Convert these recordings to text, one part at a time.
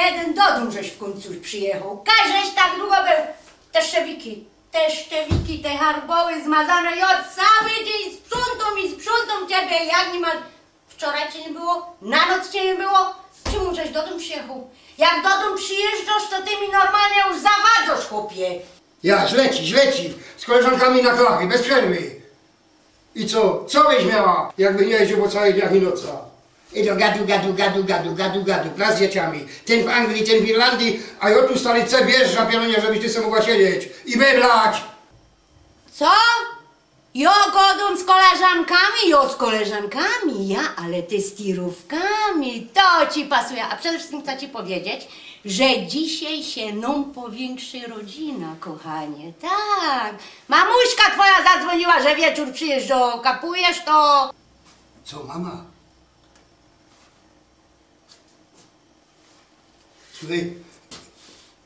jeden dodum, żeś w końcu przyjechał. Każeś tak długo był. Te szczewiki, te harboły zmazane i od cały dzień sprzątam ciebie. Jak nie ma... Wczoraj cię nie było, na noc cię nie było. Czemu żeś dodum przyjechał? Jak dodum przyjeżdżasz, to ty mi normalnie już zawadzasz, chłopie. Ja, źle ci, z koleżankami na klachy, bez przerwy. I co? Co byś miała, jakby nie jeździł po całych dniach i nocach? I do gadu, wraz z dzieciami. Ten w Anglii, ten w Irlandii, a ja tu stolice bierz na piononie, żebyś ty sobie mogła siedzieć i meblać. Co? Jo godum z koleżankami, ale ty z tirówkami, to ci pasuje. A przede wszystkim chcę ci powiedzieć, że dzisiaj się nam powiększy rodzina, kochanie, tak. Mamuśka twoja zadzwoniła, że wieczór przyjeżdża, kapujesz to? Co, mama? Słuchaj,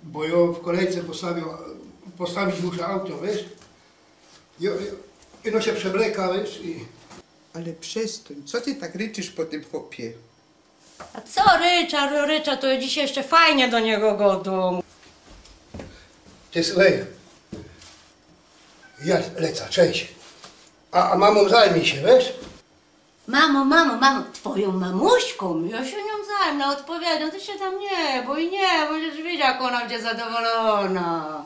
bo ja w kolejce postawić muszę auto, wiesz? I no się przewleka, wiesz? Ale przestań, co ty tak ryczysz po tym chłopie? A co rycza, to ja dzisiaj jeszcze fajnie do niego godą. Ty słuchaj, ja lecę, cześć. A mamą zajmij się, wiesz? Mamo, twoją mamuśką, ja się nią zajmę, odpowiadam, ty się tam nie, bo będziesz wiedział, jak ona będzie zadowolona.